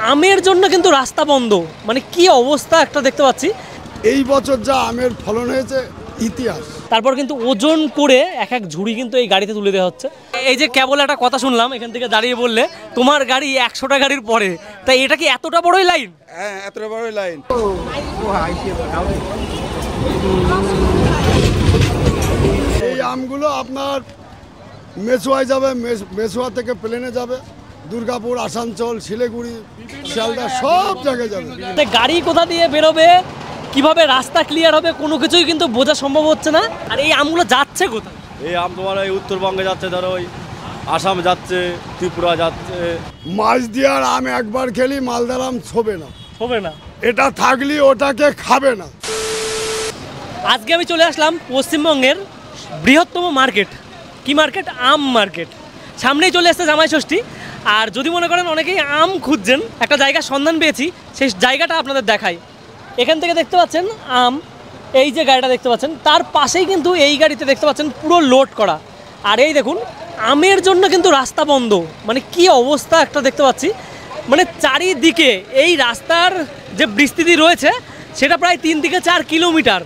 আমের জন্য কিন্তু রাস্তা বন্ধ, মানে কি অবস্থা একটা দেখতে পাচ্ছি। এই বছর যা আমের ফলন হয়েছে ইতিহাস। তারপর কিন্তু ওজন করে এক এক ঝুড়ি কিন্তু এই গাড়িতে তুলে দেওয়া হচ্ছে। এই যে কেবল একটা কথা শুনলাম এখান থেকে দাঁড়িয়ে বললে তোমার গাড়ি 100টা গাড়ির পরে, তাই এটা কি এতটা বড়ই লাইন? হ্যাঁ, এতটা বড়ই লাইন। এই আমগুলো আপনার মেসুয়ায় যাবে, মেসুয়া থেকে প্লেনে যাবে, দুর্গাপুর, আসানসোল, শিলিগুড়ি, শিয়ালদা সব জায়গায় যাবে। গাড়ি কোথা দিয়ে বেরোবে, কিভাবে রাস্তা ক্লিয়ার হবে, কোনো কিছুই কিন্তু বোঝা সম্ভব হচ্ছে না। আর এই আমগুলো যাচ্ছে কোথায়? এই আম তোমার ওই উত্তরবঙ্গে যাচ্ছে, ধরো ওই আসাম যাচ্ছে, ত্রিপুরা যাচ্ছে। মাছ দিয়ার আম একবার খেলি মালদার আম ছোবে না, হবে না, এটা থাকলে ওটাকে খাবে না। আজকে আমি চলে আসলাম পশ্চিমবঙ্গের বৃহত্তম মার্কেট। কি মার্কেট? আম মার্কেট। সামনেই চলে আসছে জামাই ষষ্ঠী। আর যদি মনে করেন অনেকেই আম খুঁজছেন, একটা জায়গার সন্ধান পেয়েছি, সেই জায়গাটা আপনাদের দেখাই। এখান থেকে দেখতে পাচ্ছেন আম, এই যে গাড়িটা দেখতে পাচ্ছেন তার পাশেই কিন্তু এই গাড়িতে দেখতে পাচ্ছেন পুরো লোড করা। আর এই দেখুন আমের জন্য কিন্তু রাস্তা বন্ধ, মানে কি অবস্থা একটা দেখতে পাচ্ছি। মানে চারিদিকে এই রাস্তার যে বিস্তৃতি রয়েছে সেটা প্রায় 3 থেকে 4 কিলোমিটার,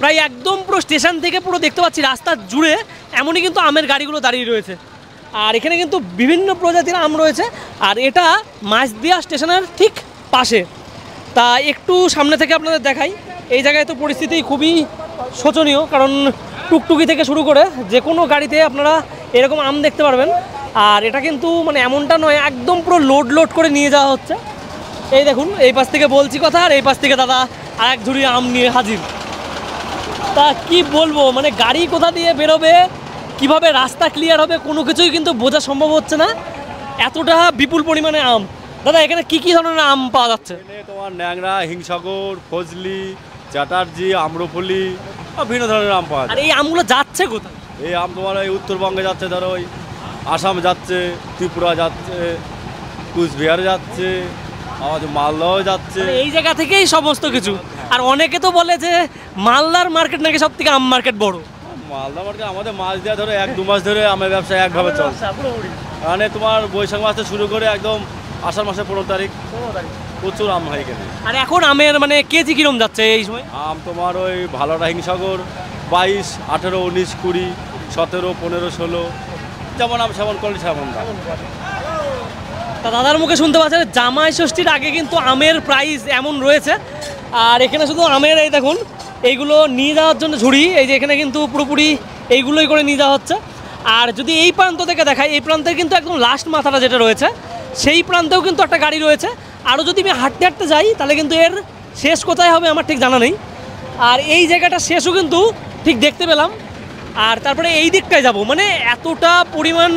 প্রায় একদম পুরো স্টেশন থেকে পুরো দেখতে পাচ্ছি রাস্তা জুড়ে এমনই কিন্তু আমের গাড়িগুলো দাঁড়িয়ে রয়েছে। আর এখানে কিন্তু বিভিন্ন প্রজাতির আম রয়েছে। আর এটা মাছদিয়া স্টেশনের ঠিক পাশে। তা একটু সামনে থেকে আপনাদের দেখাই। এই জায়গায় তো পরিস্থিতি খুবই শোচনীয়, কারণ টুকটুকি থেকে শুরু করে যে কোনো গাড়িতে আপনারা এরকম আম দেখতে পারবেন। আর এটা কিন্তু মানে এমনটা নয়, একদম পুরো লোড করে নিয়ে যাওয়া হচ্ছে। এই দেখুন এই পাশ থেকে বলছি কথা, আর এই পাশ থেকে দাদা আর এক ঝুড়ি আম নিয়ে হাজির। তা কি বলবো, মানে গাড়ি কোথা দিয়ে বেরোবে, কিভাবে রাস্তা ক্লিয়ার হবে, কোনো কিছুই কিন্তু বোঝা সম্ভব হচ্ছে না, এতটা বিপুল পরিমাণে আম। দাদা এখানে কি কি ধরনের আম পাওয়া যাচ্ছে? তোমার ন্যাংরা, হিংসাগর, ফজলি, চ্যাটার্জি, আম্রফলি, বিভিন্ন ধরনের আম পাওয়া যায়। আর এই আমগুলো যাচ্ছে কোথায়? এই আম তোমার ওই উত্তরবঙ্গে যাচ্ছে, ধরো ওই আসাম যাচ্ছে, ত্রিপুরা যাচ্ছে, কুচবিহার যাচ্ছে, আমাদের মালদাও যাচ্ছে। এই জায়গা থেকেই সমস্ত কিছু। আর অনেকে তো বলে যে মালদার মার্কেট নাকি সব থেকে আম মার্কেট বড়। মালদা মার্কেট আমাদের মাছ দেওয়া ধরো 1-2 মাস ধরে আমের ব্যবসা একভাবে চলছে। মানে তোমার বৈশাখ মাস থেকে শুরু করে একদম আষাঢ় মাসের 15 তারিখ প্রচুর আম হয় এখানে। আর এখন আমের মানে কেজি কিরম যাচ্ছে এই সময়? আম তোমার ওই ভালোটা হিংসাগর 22, 18, 19, 20, 17, 15, 16 যেমন আম সেমন কোয়ালিটি সেমন দাম। তা দাদার মুখে শুনতে পাচ্ছেন জামাই ষষ্ঠীর আগে কিন্তু আমের প্রাইস এমন রয়েছে। আর এখানে শুধু আমের এই দেখুন এইগুলো নিয়ে যাওয়ার জন্য ঝুড়ি, এই যে এখানে কিন্তু পুরোপুরি এইগুলোই করে নিয়ে যাওয়া হচ্ছে। আর যদি এই প্রান্ত থেকে দেখাই, এই প্রান্তের কিন্তু একদম লাস্ট মাথাটা যেটা রয়েছে সেই প্রান্তেও কিন্তু একটা গাড়ি রয়েছে। আরও যদি আমি হাঁটতে হাঁটতে যাই তাহলে কিন্তু এর শেষ কোথায় হবে আমার ঠিক জানা নেই। আর এই জায়গাটা শেষও কিন্তু ঠিক দেখতে পেলাম। আর তারপরে এই দিকটায় যাব, মানে এতটা পরিমাণ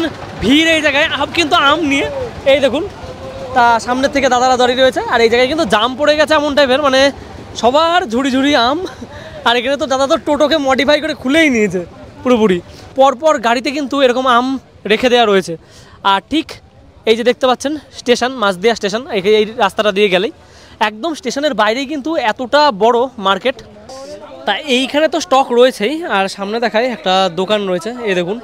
ভিড় এই জায়গায় কিন্তু আম নিয়ে। এই দেখুন তা সামনের থেকে দাদারা দাঁড়িয়ে রয়েছে। আর এই জায়গায় কিন্তু জাম পড়ে গেছে এমন টাইপের, মানে সবার ঝুড়ি আম। আর এখানে তো দাদা তো টোটোকে মডিফাই করে খুলেই নিয়েছে পুরোপুরি। পরপর গাড়িতে কিন্তু এরকম আম রেখে দেওয়া রয়েছে। আর ঠিক এই যে দেখতে পাচ্ছেন স্টেশন, মাছদিয়া স্টেশন, এই রাস্তাটা দিয়ে গেলেই একদম স্টেশনের বাইরেই কিন্তু এতটা বড় মার্কেট। তা এইখানে তো স্টক রয়েছেই। আর সামনে দেখায় একটা দোকান রয়েছে, এই দেখুন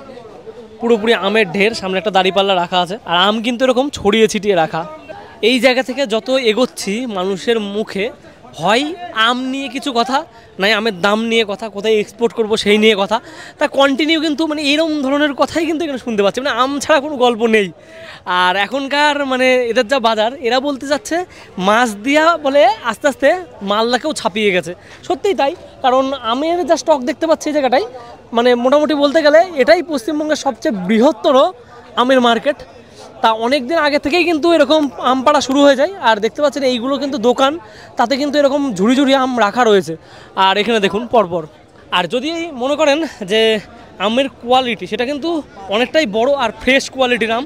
পুরোপুরি আমের ঢের, সামনে একটা দাঁড়িপাল্লা রাখা আছে। আর আম কিন্তু এরকম ছড়িয়ে ছিটিয়ে রাখা। এই জায়গা থেকে যত এগোচ্ছি মানুষের মুখে হয় আম নিয়ে কিছু কথা, নাই আমের দাম নিয়ে কথা, কোথায় এক্সপোর্ট করব সেই নিয়ে কথা। তা কন্টিনিউ কিন্তু মানে এরকম ধরনের কথাই কিন্তু এখানে শুনতে পাচ্ছি, মানে আম ছাড়া কোনো গল্প নেই। আর এখনকার মানে এদের যা বাজার, এরা বলতে যাচ্ছে মাছদিয়া বলে আস্তে আস্তে মালদাকেও ছাপিয়ে গেছে। সত্যিই তাই, কারণ আমের যা স্টক দেখতে পাচ্ছি এই জায়গাটাই, মানে মোটামুটি বলতে গেলে এটাই পশ্চিমবঙ্গের সবচেয়ে বৃহত্তর আমের মার্কেট। তা অনেক দিন আগে থেকেই কিন্তু এরকম আম পাড়া শুরু হয়ে যায়। আর দেখতে পাচ্ছেন এইগুলো কিন্তু দোকান, তাতে কিন্তু এরকম ঝুড়ি আম রাখা রয়েছে। আর এখানে দেখুন পরপর। আর যদি মনে করেন যে আমের কোয়ালিটি, সেটা কিন্তু অনেকটাই বড় আর ফ্রেশ কোয়ালিটির আম।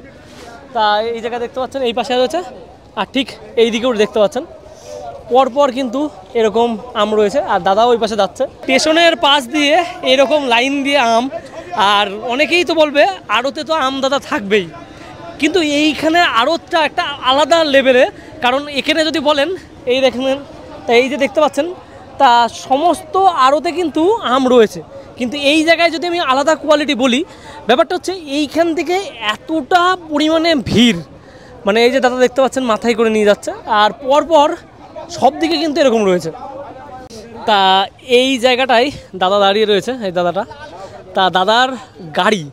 তা এই জায়গায় দেখতে পাচ্ছেন এই পাশে রয়েছে, আর ঠিক এই দিকেও দেখতে পাচ্ছেন পরপর কিন্তু এরকম আম রয়েছে। আর দাদা ওই পাশে যাচ্ছে স্টেশনের পাশ দিয়ে এরকম লাইন দিয়ে আম। আর অনেকেই তো বলবে আড়তে তো আম দাদা থাকবেই, কিন্তু এইখানে আড়তটা একটা আলাদা লেভেলে। কারণ এখানে যদি বলেন এই দেখেন, তা এই যে দেখতে পাচ্ছেন তা সমস্ত আড়তে কিন্তু আম রয়েছে, কিন্তু এই জায়গায় যদি আমি আলাদা কোয়ালিটি বলি, ব্যাপারটা হচ্ছে এইখান থেকে এতটা পরিমাণে ভিড়, মানে এই যে দাদা দেখতে পাচ্ছেন মাথায় করে নিয়ে যাচ্ছে, আর পরপর সব দিকে কিন্তু এরকম রয়েছে। তা এই জায়গাটায় দাদা দাঁড়িয়ে রয়েছে, এই দাদাটা। তা দাদার গাড়ি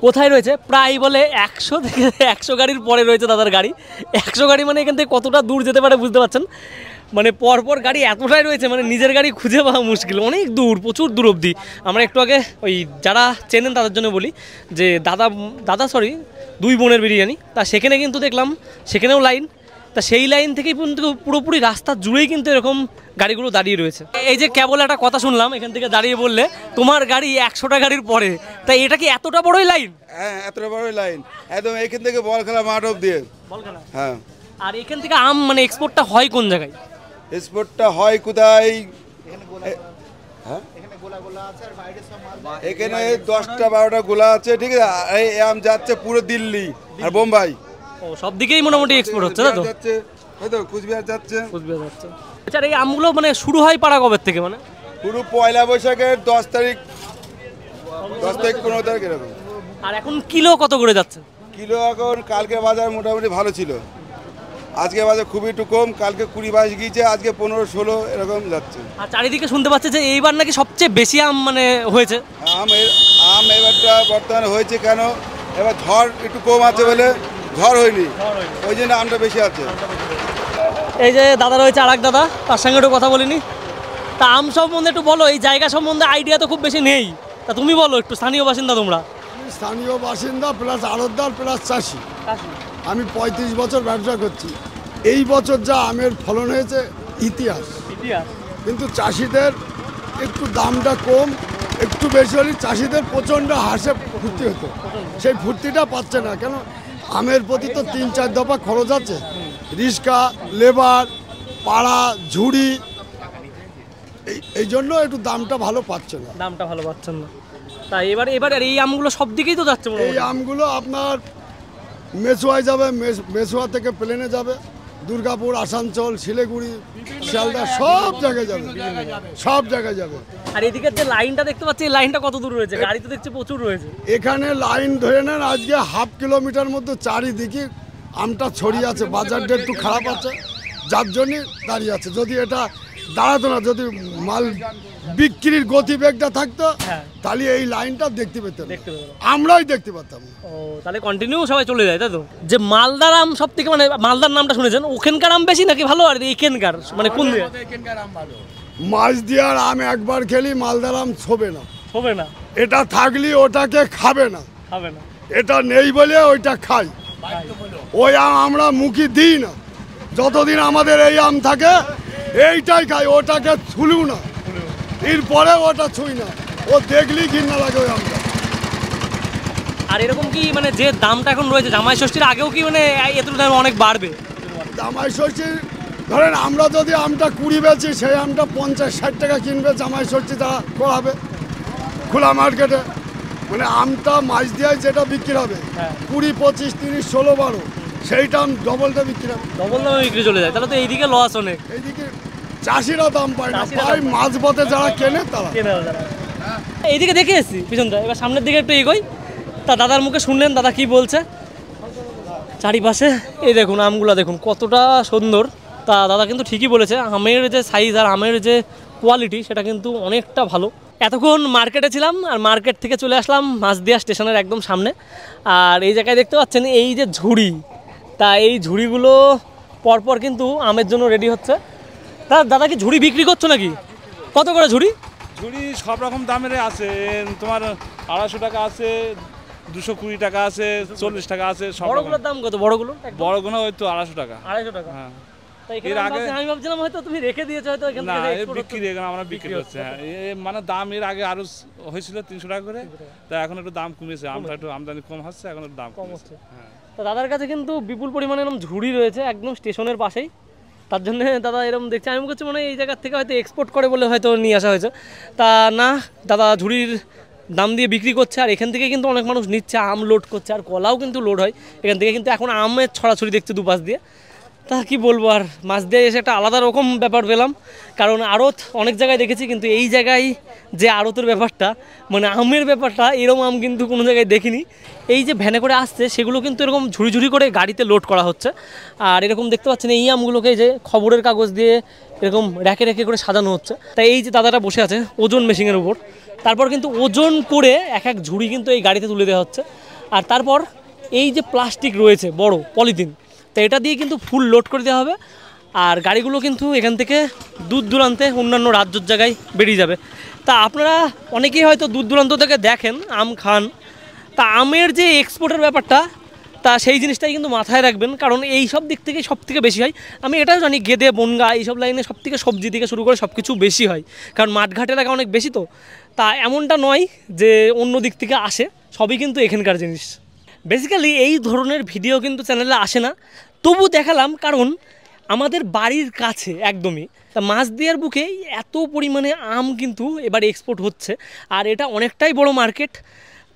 কোথায় রয়েছে? প্রায় বলে 100 থেকে 100 গাড়ির পরে রয়েছে দাদার গাড়ি। 100 গাড়ি মানে এখান থেকে কতটা দূর যেতে পারে বুঝতে পারছেন। মানে পরপর গাড়ি এতটাই রয়েছে, মানে নিজের গাড়ি খুঁজে পাওয়া মুশকিল, অনেক দূর, প্রচুর দূর অবধি। আমরা একটু আগে ওই যারা চেনেন তাদের জন্য বলি যে দাদা 2 বোনের বিরিয়ানি, তা সেখানে কিন্তু দেখলাম সেখানেও লাইন। তা সেই লাইন থেকেই কিন্তু পুরোপুরি রাস্তা জুড়েই কিন্তু এরকম গাড়িগুলো দাঁড়িয়ে রয়েছে। এই যে কেবল একটা কথা শুনলাম এখান থেকে দাঁড়িয়ে বললে তোমার গাড়ি 100টা গাড়ির পরে, তাই এটা কি এতটা বড়ই লাইন? হ্যাঁ, এতটা বড়ই লাইন, একদম এখান থেকে বলখেলা মাঠ অব্দি। হ্যাঁ। আর এখান থেকে আম মানে এক্সপোর্টটা হয় কোন জায়গায়? এক্সপোর্টটা হয় কোথায়? হ্যাঁ, এখানে 10টা 12টা গোলা আছে, ঠিক আছে। এই আম যাচ্ছে পুরো দিল্লি আর বোম্বাই। ও, সব দিকেই মোটামুটি এক্সপোর্ট হচ্ছে, তাই তো? যাচ্ছে, তাই তো, কুচবিহার যাচ্ছে। আচ্ছা, এই আমগুলো মানে শুরু হয় পাড়া কবে থেকে? মানে পুরো পয়লা বৈশাখের 10 তারিখ 15 তারিখ এরকম। আর এখন কিলো কত করে যাচ্ছে? কিলো এখন কালকে বাজার মোটামুটি ভালো ছিল, আজকে বাজার খুবই একটু কম। কালকে 20-22 গিয়েছে, আজকে 15-16 এরকম যাচ্ছে। আর চারিদিকে শুনতে পাচ্ছে যে এইবার নাকি সবচেয়ে বেশি আম মানে হয়েছে। আম এবারটা বর্তমানে হয়েছে কেন? এবার ঝড় একটু কম আছে বলে, ঝড় হয়নি, ওই জন্য আমটা বেশি আছে। এই যে দাদা রয়েছে আর এক দাদা, তার সঙ্গে একটু কথা বলিনি। তা আম সম্বন্ধে একটু বলো, এই জায়গা সম্বন্ধে আইডিয়া তো খুব বেশি নেই, তা তুমি বলো একটু, স্থানীয় বাসিন্দা তোমরা। আমি স্থানীয় বাসিন্দা প্লাস আড়তদার প্লাস চাষি। আমি 35 বছর ব্যবসা করছি। এই বছর যা আমের ফলন হয়েছে ইতিহাস। কিন্তু চাষিদের একটু দামটা কম, একটু বেশি হলে চাষিদের প্রচণ্ড হাসে ফুর্তি হতো, সেই ফুর্তিটা পাচ্ছে না। কেন? আমের প্রতি তো 3-4 দফা খরচ আছে, রিক্সা, লেবার, পাড়া, ঝুড়ি, এই জন্য একটু দামটা ভালো পাচ্ছে না। দামটা ভালো পাচ্ছেন না। তা এবার এই আমগুলো সব দিকেই তো যাচ্ছে। এই আমগুলো আপনার মেসোয়ায় যাবে, মেসোয়া থেকে প্লেনে যাবে, দুর্গাপুর, আসানসোল, শিলিগুড়ি, শিয়ালদা, সব জায়গায় যাবে, সব জায়গায় যাবে। আর এদিকে যে লাইনটা দেখতে পাচ্ছি, এই লাইনটা কত দূর রয়েছে? গাড়ি তো দেখছি প্রচুর রয়েছে এখানে। লাইন ধরে নেন আজকে 1/2 কিলোমিটার মধ্যে চারিদিকে আমটা ছড়িয়ে আছে। বাজারটা একটু খারাপ আছে, যার জন্যই দাঁড়িয়ে আছে। যদি এটা দাঁড়াতো না, যদি মাল বিক্রির গতিবেগটা থাকতো, তাহলে এই লাইনটা দেখতে পেতাম, আমরাই দেখতে পারতাম। ও, তাহলে কন্টিনিউ সবাই চলে যায়, তাই তো? যে মালদার আম সব থেকে, মানে মালদার নামটা শুনেছেন, ওখানকার আম বেশি নাকি ভালো? আর এখানকার মানে কোন দিয়ে? মাছ দিয়ার আম একবার খেলি, মালদার আম ছোবে না, হবে না। এটা থাকলে ওটাকে খাবে না, হবে না। এটা নেই বলে ওইটা খাই। ওই আম আমরা মুখে দিই না, যতদিন আমাদের এই আম থাকে এইটাই খাই, ওটাকে ছুলু না, এরপরে ওটা ছুঁই না, ও দেখলেই ঘৃণা লাগে ওই আমটা। আর এরকম কি মানে যে দামটা এখন রয়েছে জামাই ষষ্ঠীর আগেও কি মানে এতটুকু দাম অনেক বাড়বে? জামাই ষষ্ঠী ধরেন আমরা যদি আমটা 20 বেচি, সেই আমটা 50-60 টাকা কিনবে জামাই ষষ্ঠী তারা করাবে খোলা মার্কেটে। মানে আমটা মাছ দিয়ে যেটা বিক্রি হবে 20, 25, 30, 16, 12, সেইটা আম ডবলটা বিক্রি হবে, ডবল দামে বিক্রি চলে যায়। তাহলে তো এইদিকে লস অনেক। এইদিকে চাষিরা দাম পায় না, পায় মাঝপথে যারা কেনে তারা। এইদিকে দেখে এসছি পিছনটা, এবার সামনের দিকে একটু এগোই। তা দাদার মুখে শুনলেন দাদা কি বলছে চারিপাশে। এই দেখুন আমগুলো দেখুন কতটা সুন্দর। তা দাদা কিন্তু ঠিকই বলেছে, আমের যে সাইজ আর আমের যে কোয়ালিটি সেটা কিন্তু অনেকটা ভালো। এতক্ষণ মার্কেটে ছিলাম, আর মার্কেট থেকে চলে আসলাম মাছদিয়া স্টেশনের একদম সামনে। আর এই জায়গায় দেখতে পাচ্ছেন এই যে ঝুড়ি, তা এই ঝুড়িগুলো পরপর কিন্তু আমের জন্য রেডি হচ্ছে। তা দাদা কি ঝুড়ি বিক্রি করছো নাকি? কত করে ঝুড়ি? ঝুড়ি সব রকম দামের আছে, তোমার 250 টাকা আছে, 220 টাকা আছে, 40 টাকা আছে। সব বড়গুলোর দাম কত? বড়গুলো বড়গুলো হয়তো 250 টাকা। 250 টাকা। হ্যাঁ। এর আগে আমি ভাবছিলাম হয়তো তুমি রেখে দিয়েছো, হয়তো এখান থেকে বিক্রি এখন আমরা বিক্রি করছি। হ্যাঁ, মানে দাম এর আগে আরো হয়েছিল 300 টাকা করে, তা এখন একটু দাম কমেছে, আমটা একটু আমদানি কম হচ্ছে, এখন একটু দাম কম হচ্ছে। হ্যাঁ। তো দাদার কাছে কিন্তু বিপুল পরিমাণে এরকম ঝুড়ি রয়েছে একদম স্টেশনের পাশেই, তার জন্য দাদা এরকম দেখছি। আমি বলছি মানে এই জায়গার থেকে হয়তো এক্সপোর্ট করে বলে হয়তো নিয়ে আসা হয়েছে। তা না, দাদা ঝুড়ির দাম দিয়ে বিক্রি করছে। আর এখান থেকে কিন্তু অনেক মানুষ নিচ্ছে, আম লোড করছে, আর কলাও কিন্তু লোড হয় এখান থেকে। কিন্তু এখন আমের ছড়াছড়ি দেখছে দুপাশ দিয়ে। তা কি বলবো আর, মাছ দিয়ে এসে একটা আলাদা রকম ব্যাপার পেলাম। কারণ আড়ত অনেক জায়গায় দেখেছি, কিন্তু এই জায়গায় যে আড়তের ব্যাপারটা, মানে আমের ব্যাপারটা, এরকম আম কিন্তু কোনো জায়গায় দেখিনি। এই যে ভ্যানে করে আসছে সেগুলো কিন্তু এরকম ঝুড়ি ঝুড়ি করে গাড়িতে লোড করা হচ্ছে। আর এরকম দেখতে পাচ্ছেন এই আমগুলোকে যে খবরের কাগজ দিয়ে এরকম র্যাকে র্যাকে করে সাজানো হচ্ছে। তাই এই যে দাদাটা বসে আছে ওজন মেশিনের উপর, তারপর কিন্তু ওজন করে এক এক ঝুড়ি কিন্তু এই গাড়িতে তুলে দেওয়া হচ্ছে। আর তারপর এই যে প্লাস্টিক রয়েছে বড় পলিথিন, তো এটা দিয়ে কিন্তু ফুল লোড করে দেওয়া হবে। আর গাড়িগুলো কিন্তু এখান থেকে দূর দূরান্তে অন্যান্য রাজ্যের জায়গায় বেরিয়ে যাবে। তা আপনারা অনেকেই হয়তো দূর দূরান্ত থেকে দেখেন, আম খান, তা আমের যে এক্সপোর্টের ব্যাপারটা, তা সেই জিনিসটাই কিন্তু মাথায় রাখবেন, কারণ এই সব দিক থেকে সব থেকে বেশি হয়। আমি এটাও জানি গেদে বনগা এইসব লাইনে সব থেকে সবজি থেকে শুরু করে সব কিছু বেশি হয়, কারণ মাঠঘাট এলাকা অনেক বেশি। তো তা এমনটা নয় যে অন্য দিক থেকে আসে, সবই কিন্তু এখানকার জিনিস। বেসিক্যালি এই ধরনের ভিডিও কিন্তু চ্যানেলে আসে না, তবু দেখালাম কারণ আমাদের বাড়ির কাছে একদমই তা মাছদিয়ার বুকে এত পরিমাণে আম কিন্তু এবার এক্সপোর্ট হচ্ছে। আর এটা অনেকটাই বড় মার্কেট।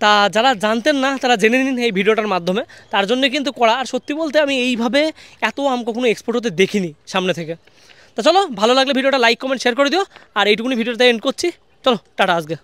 তা যারা জানতেন না তারা জেনে নিন এই ভিডিওটার মাধ্যমে, তার জন্য কিন্তু করা। আর সত্যি বলতে আমি এইভাবে এত আম কখনো এক্সপোর্ট হতে দেখিনি সামনে থেকে। তা চলো, ভালো লাগলে ভিডিওটা লাইক কমেন্ট শেয়ার করে দিও। আর এইটুকুনি ভিডিওটা এন্ড করছি, চলো টাটা আজকে।